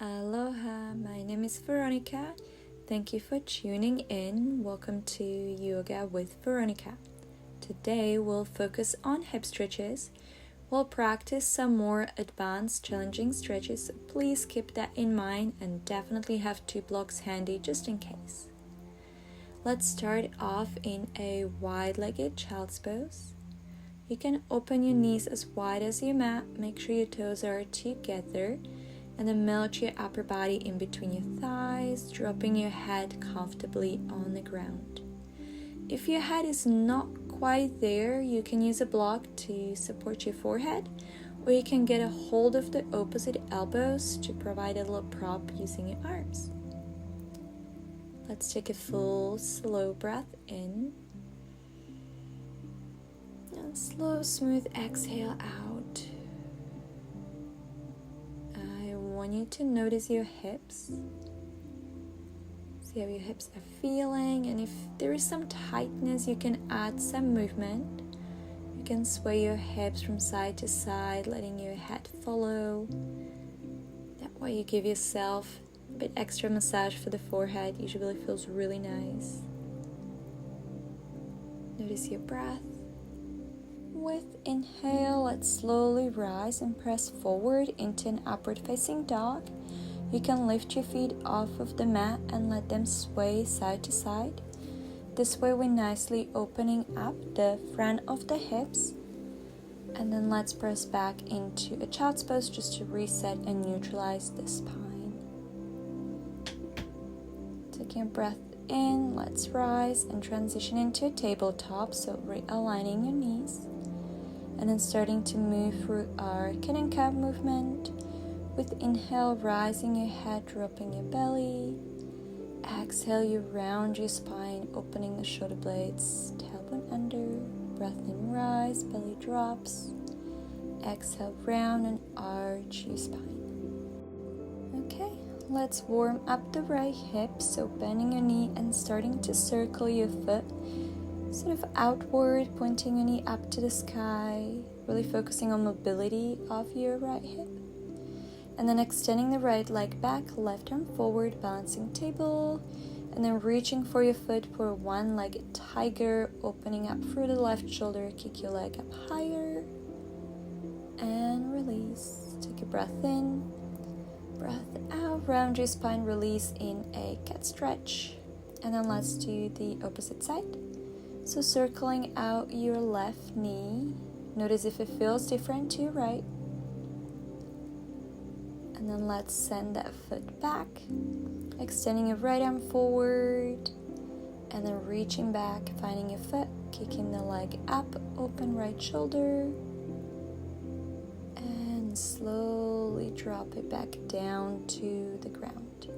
Aloha, my name is Veronica. Thank you for tuning in. Welcome to Yoga with Veronica. Today we'll focus on hip stretches. We'll practice some more advanced challenging stretches, so please keep that in mind and definitely have 2 blocks handy just in case. Let's start off in a wide-legged child's pose. You can open your knees as wide as your mat, make sure your toes are together, and then melt your upper body in between your thighs, dropping your head comfortably on the ground. If your head is not quite there, you can use a block to support your forehead, or you can get a hold of the opposite elbows to provide a little prop using your arms. Let's take a full, slow breath in, and slow, smooth exhale out. I want you to notice your hips. See how your hips are feeling, and if there is some tightness, you can add some movement. You can sway your hips from side to side, letting your head follow. That way you give yourself a bit extra massage for the forehead. Usually feels really nice. Notice your breath. With inhale, let's slowly rise and press forward into an upward facing dog. You can lift your feet off of the mat and let them sway side to side. This way we're nicely opening up the front of the hips. And then let's press back into a child's pose just to reset and neutralize the spine. Taking a breath in, let's rise and transition into a tabletop, so realigning your knees. And then starting to move through our kitten cow movement. With inhale, rising your head, dropping your belly. Exhale, you round your spine, opening the shoulder blades, tailbone under. Breath in, rise, belly drops. Exhale, round and arch your spine. Okay, let's warm up the right hip, so bending your knee and starting to circle your foot sort of outward, pointing your knee up to the sky, really focusing on mobility of your right hip. And then extending the right leg back, left arm forward, balancing table, and then reaching for your foot for one-legged tiger, opening up through the left shoulder, kick your leg up higher, and release. Take a breath in, breath out, round your spine, release in a cat stretch. And then let's do the opposite side. So circling out your left knee, notice if it feels different to your right. And then let's send that foot back, extending your right arm forward, and then reaching back, finding your foot, kicking the leg up, open right shoulder, and slowly drop it back down to the ground.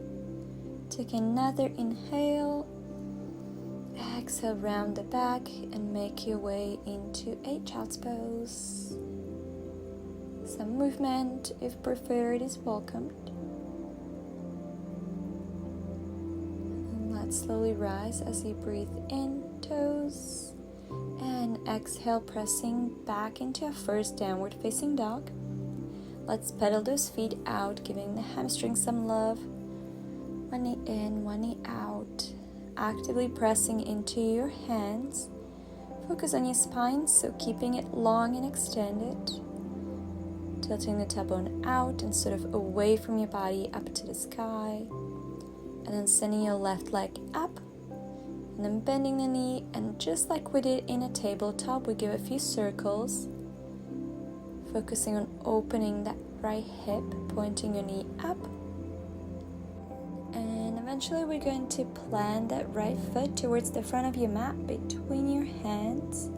Take another inhale. Exhale, round the back and make your way into a child's pose. Some movement, if preferred, is welcomed. And let's slowly rise as you breathe in, toes. And exhale, pressing back into a first downward facing dog. Let's pedal those feet out, giving the hamstrings some love. One knee in, one knee out. Actively pressing into your hands. Focus on your spine, so keeping it long and extended. Tilting the tailbone out and sort of away from your body up to the sky. And then sending your left leg up. And then bending the knee, and just like we did in a tabletop, we give a few circles. Focusing on opening that right hip, pointing your knee up. And eventually we're going to plant that right foot towards the front of your mat between your hands.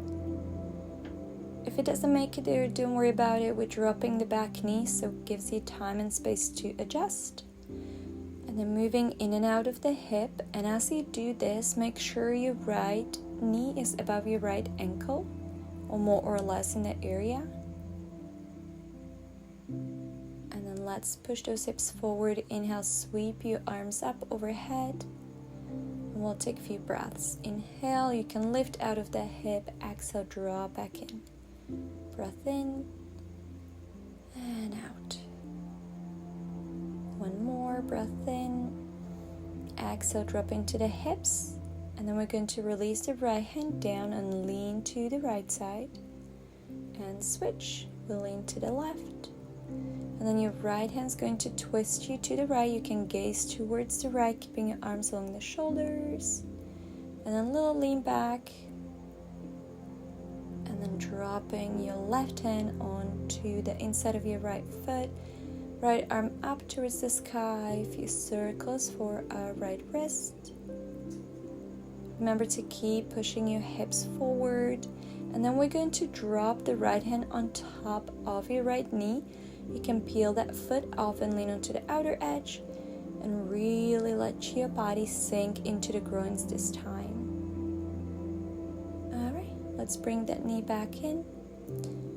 If it doesn't make it there, don't worry about it. We're dropping the back knee, so it gives you time and space to adjust. And then moving in and out of the hip. And as you do this, make sure your right knee is above your right ankle, or more or less in that area. Let's push those hips forward. Inhale, sweep your arms up overhead. And we'll take a few breaths. Inhale, you can lift out of the hip. Exhale, draw back in. Breath in and out. One more. breath in. Exhale, drop into the hips. And then we're going to release the right hand down and lean to the right side. And switch. We'll lean to the left. And then your right hand's going to twist you to the right. You can gaze towards the right, keeping your arms along the shoulders. And then a little lean back. And then dropping your left hand onto the inside of your right foot. Right arm up towards the sky. A few circles for our right wrist. Remember to keep pushing your hips forward. And then we're going to drop the right hand on top of your right knee. You can peel that foot off and lean onto the outer edge. And really let your body sink into the groins this time. Alright, let's bring that knee back in.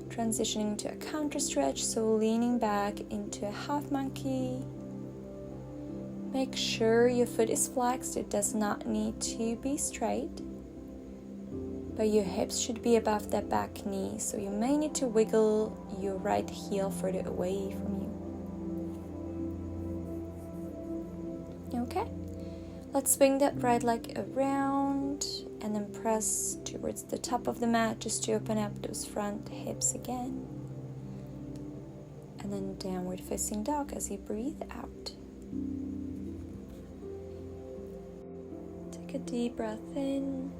Transitioning to a counter stretch, so leaning back into a half monkey. Make sure your foot is flexed. It does not need to be straight. But your hips should be above that back knee, so you may need to wiggle your right heel further away from you. Okay, let's swing that right leg around and then press towards the top of the mat just to open up those front hips again. And then downward facing dog as you breathe out. Take a deep breath in.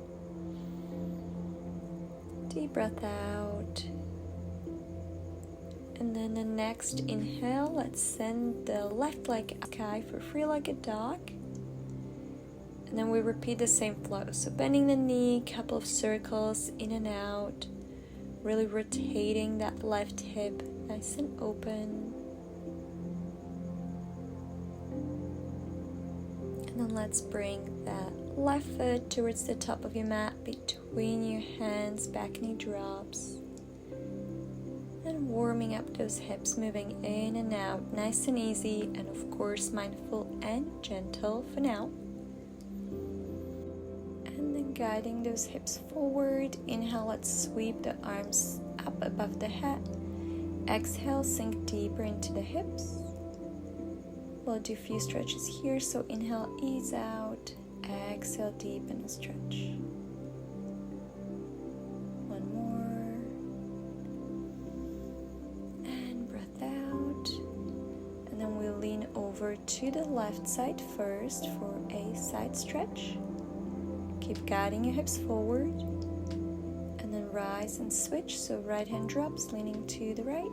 Deep breath out. And then the next inhale, let's send the left leg up high for three-legged dog. And then we repeat the same flow. So bending the knee, couple of circles in and out. Really rotating that left hip nice and open. And then let's bring that left foot towards the top of your mat, between your hands, back knee drops. And warming up those hips, moving in and out, nice and easy, and of course mindful and gentle for now. And then guiding those hips forward. Inhale, let's sweep the arms up above the head. Exhale, sink deeper into the hips. We'll do a few stretches here, so inhale, ease out. Exhale, deepen and stretch. One more. And breath out. And then we'll lean over to the left side first for a side stretch. Keep guiding your hips forward. And then rise and switch, so right hand drops, leaning to the right.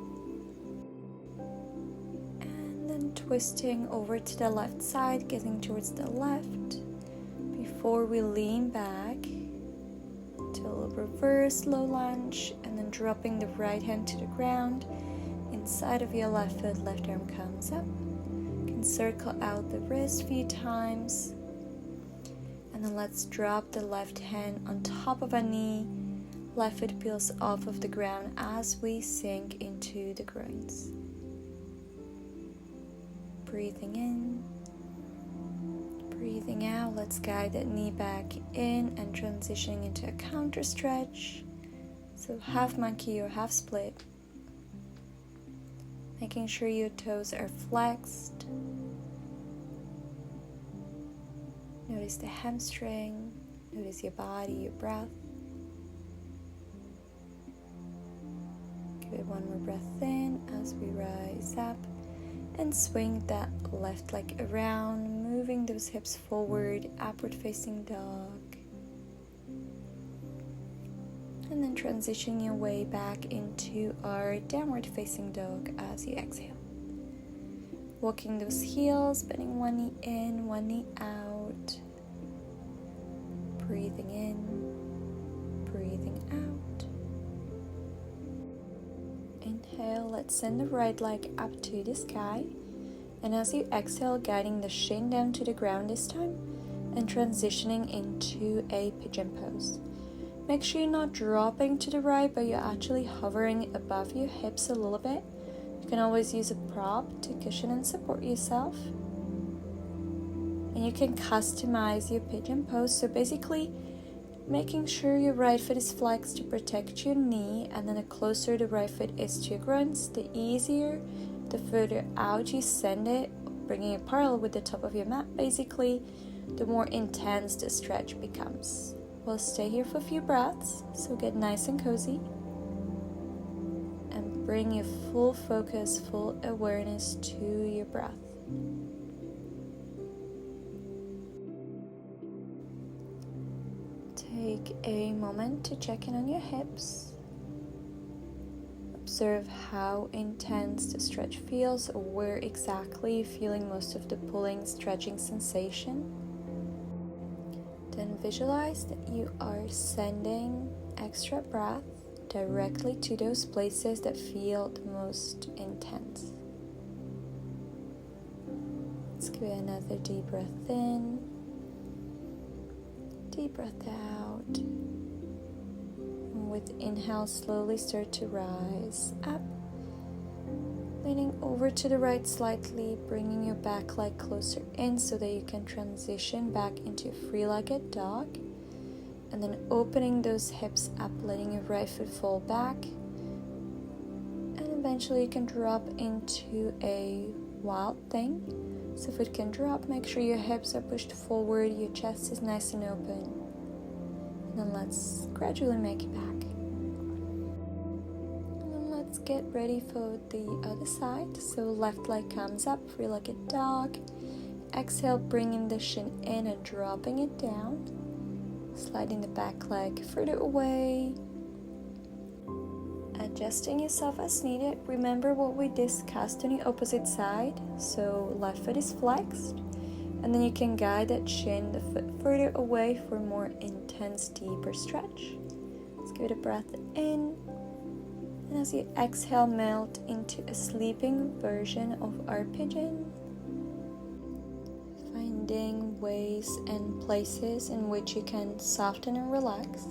And then twisting over to the left side, getting towards the left. Before we lean back to a little reverse low lunge, and then dropping the right hand to the ground. Inside of your left foot, left arm comes up. You can circle out the wrist a few times. And then let's drop the left hand on top of our knee. Left foot peels off of the ground as we sink into the groins. Breathing in. Breathing out, let's guide that knee back in and transitioning into a counter stretch. So half monkey or half split. Making sure your toes are flexed. Notice the hamstring. Notice your body, your breath. Give it one more breath in as we rise up. And swing that left leg around, moving those hips forward, upward facing dog. And then transition your way back into our downward facing dog as you exhale. Walking those heels, bending one knee in, one knee out. Breathing in, breathing out. Inhale, let's send the right leg up to the sky. And as you exhale, guiding the shin down to the ground this time and transitioning into a pigeon pose. Make sure you're not dropping to the right, but you're actually hovering above your hips a little bit. You can always use a prop to cushion and support yourself. And you can customize your pigeon pose. So basically, making sure your right foot is flexed to protect your knee, and then the closer the right foot is to your groins, the easier, the further out you send it bringing it parallel with the top of your mat, basically, the more intense the stretch becomes. We'll stay here for a few breaths, so get nice and cozy. And bring your full focus, full awareness to your breath. Take a moment to check in on your hips. Observe how intense the stretch feels, or where exactly you're feeling most of the pulling, stretching sensation. Then visualize that you are sending extra breath directly to those places that feel the most intense. Let's give it another deep breath in, deep breath out. And with inhale, slowly start to rise up, leaning over to the right slightly, bringing your back leg closer in so that you can transition back into a three-legged dog. And then opening those hips up, letting your right foot fall back. And eventually you can drop into a wild thing. So foot can drop, make sure your hips are pushed forward, your chest is nice and open. And then let's gradually make it back. And then let's get ready for the other side. So left leg comes up, three-legged dog. Exhale, bringing the shin in and dropping it down. Sliding the back leg further away. Adjusting yourself as needed. Remember what we discussed on the opposite side. So left foot is flexed. And then you can guide that shin, the foot further away for a more intense, deeper stretch. Let's give it a breath in. And as you exhale, melt into a sleeping version of our pigeon. Finding ways and places in which you can soften and relax.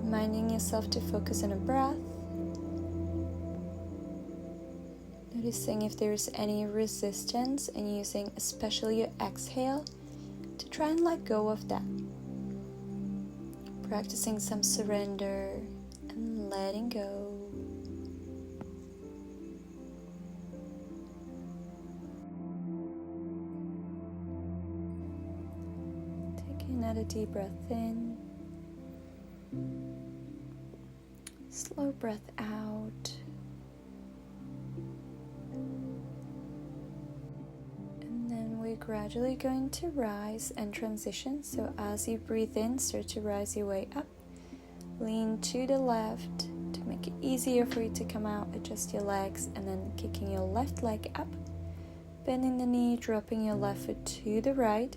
Reminding yourself to focus on a breath. Noticing if there's any resistance and using especially your exhale to try and let go of that. Practicing some surrender and letting go. Another deep breath in, slow breath out, and then we're gradually going to rise and transition. So as you breathe in, start to rise your way up, lean to the left to make it easier for you to come out, adjust your legs, and then kicking your left leg up, bending the knee, dropping your left foot to the right.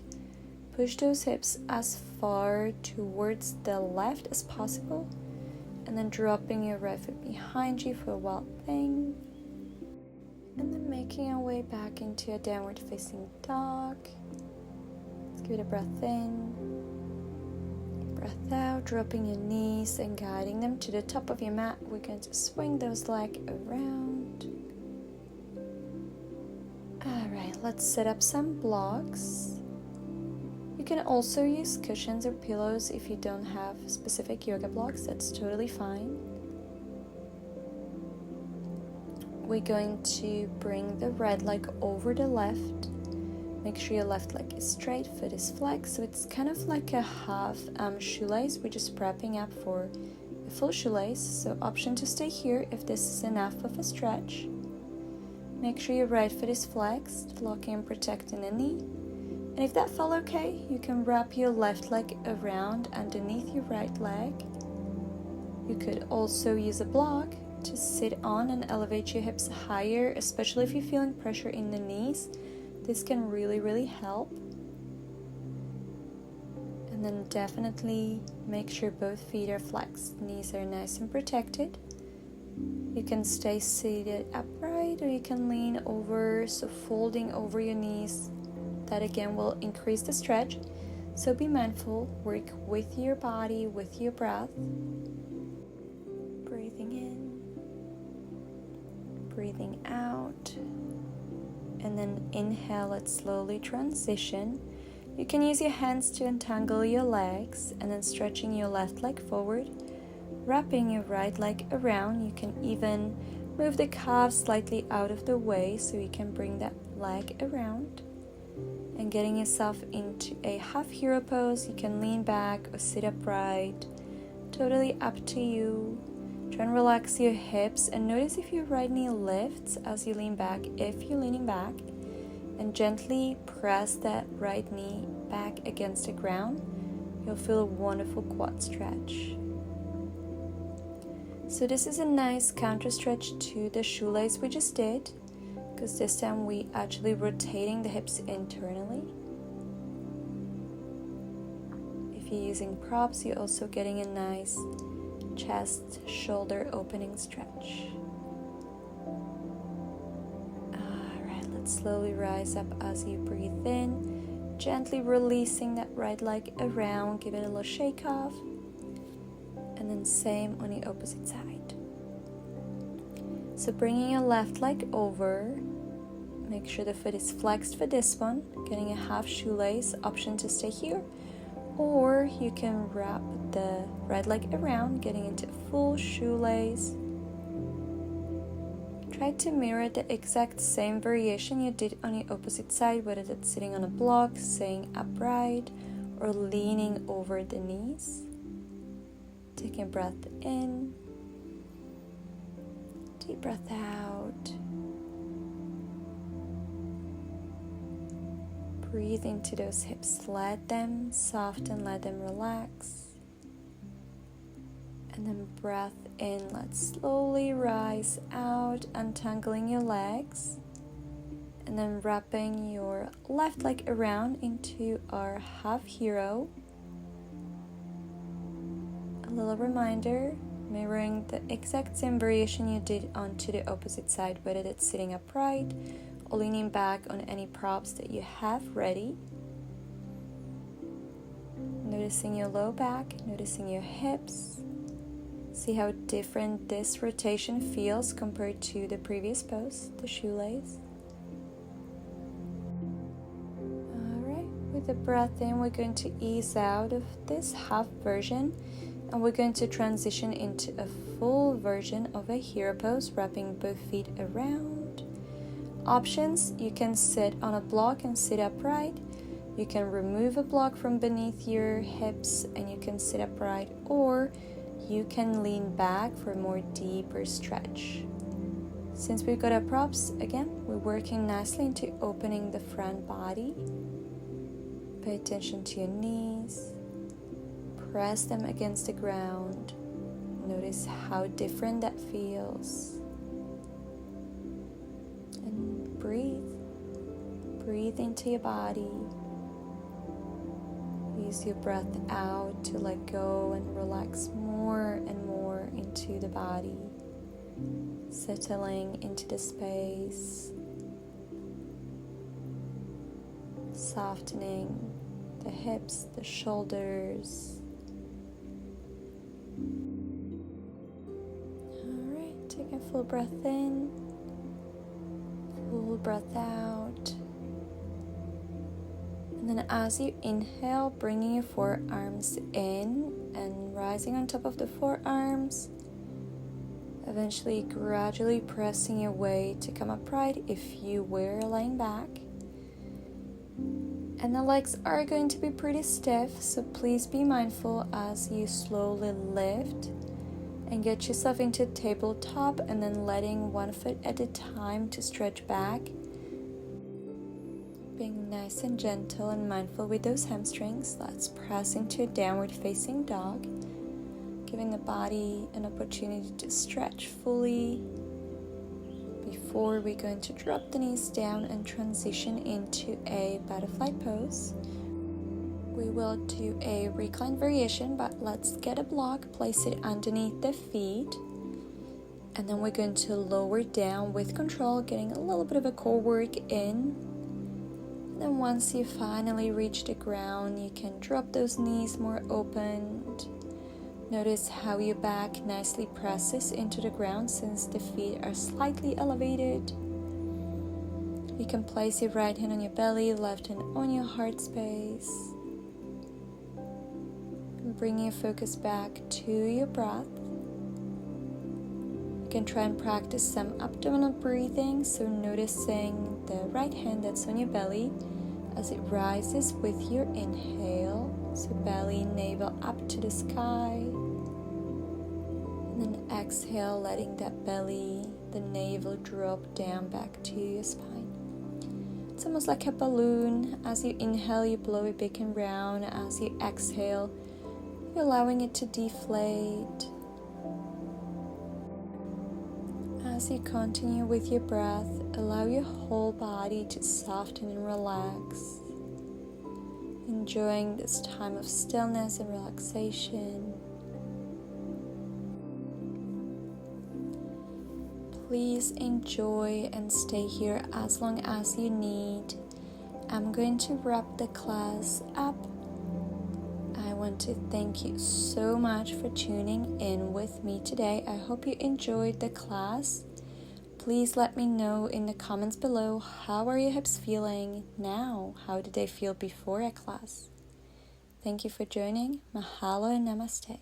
Push those hips as far towards the left as possible, and then dropping your right foot behind you for a wild thing, and then making our way back into a downward facing dog. Let's give it a breath in, breath out, dropping your knees and guiding them to the top of your mat. We're going to swing those legs around. Alright, let's set up some blocks. You can also use cushions or pillows if you don't have specific yoga blocks. That's totally fine. We're going to bring the right leg over the left. Make sure your left leg is straight, foot is flexed. So it's kind of like a half shoelace. We're just prepping up for a full shoelace. So option to stay here if this is enough of a stretch. Make sure your right foot is flexed, locking and protecting the knee. And if that felt okay, you can wrap your left leg around underneath your right leg. You could also use a block to sit on and elevate your hips higher, especially if you're feeling pressure in the knees. This can really help. And then definitely make sure both feet are flexed, knees are nice and protected. You can stay seated upright, or you can lean over, so folding over your knees. That again will increase the stretch. So be mindful, work with your body, with your breath. Breathing in, breathing out, and then inhale, let's slowly transition. You can use your hands to untangle your legs and then stretching your left leg forward, wrapping your right leg around. You can even move the calf slightly out of the way so you can bring that leg around. And getting yourself into a half hero pose, you can lean back or sit upright, totally up to you. Try and relax your hips and notice if your right knee lifts as you lean back, if you're leaning back, and gently press that right knee back against the ground. You'll feel a wonderful quad stretch. So this is a nice counter stretch to the shoelace we just did, because this time we actually rotating the hips internally. If you're using props, you're also getting a nice chest, shoulder opening stretch. Alright, let's slowly rise up as you breathe in, gently releasing that right leg around, give it a little shake off, and then same on the opposite side. So bringing your left leg over, make sure the foot is flexed for this one, getting a half shoelace, option to stay here, or you can wrap the right leg around, getting into full shoelace. Try to mirror the exact same variation you did on the opposite side, whether that's sitting on a block, staying upright, or leaning over the knees. Taking a breath in, deep breath out. Breathe into those hips, let them soften, let them relax. And then breath in, let's slowly rise out, untangling your legs. And then wrapping your left leg around into our half hero. A little reminder, mirroring the exact same variation you did onto the opposite side, whether it's sitting upright or leaning back on any props that you have ready. Noticing your low back, noticing your hips. See how different this rotation feels compared to the previous pose, the shoelace. Alright, with the breath in, we're going to ease out of this half version and we're going to transition into a full version of a hero pose, wrapping both feet around. Options, you can sit on a block and sit upright. You can remove a block from beneath your hips and you can sit upright, or you can lean back for a more deeper stretch. Since we've got our props, again, we're working nicely into opening the front body. Pay attention to your knees. Press them against the ground. Notice how different that feels. And breathe. Breathe into your body. Use your breath out to let go and relax more and more into the body, settling into the space, softening the hips, the shoulders. Alright, take a full breath in, full breath out. And then as you inhale, bringing your forearms in and rising on top of the forearms, eventually gradually pressing your way to come upright if you were lying back. And the legs are going to be pretty stiff, so please be mindful as you slowly lift and get yourself into tabletop, and then letting one foot at a time to stretch back. Being nice and gentle and mindful with those hamstrings. Let's press into a downward facing dog, giving the body an opportunity to stretch fully before we're going to drop the knees down and transition into a butterfly pose. We will do a recline variation, but let's get a block, place it underneath the feet, and then we're going to lower down with control, getting a little bit of a core work in. Then once you finally reach the ground, you can drop those knees more open. Notice how your back nicely presses into the ground since the feet are slightly elevated. You can place your right hand on your belly, left hand on your heart space. And bring your focus back to your breath. can try and practice some abdominal breathing, so noticing the right hand that's on your belly as it rises with your inhale. So belly, navel up to the sky. And then exhale, letting that belly, the navel drop down back to your spine. It's almost like a balloon. As you inhale, you blow it big and round. As you exhale, you're allowing it to deflate. As you continue with your breath, allow your whole body to soften and relax. Enjoying this time of stillness and relaxation. Please enjoy and stay here as long as you need. I'm going to wrap the class up. I want to thank you so much for tuning in with me today. I hope you enjoyed the class. Please let me know in the comments below, how are your hips feeling now? How did they feel before a class? Thank you for joining. Mahalo and namaste.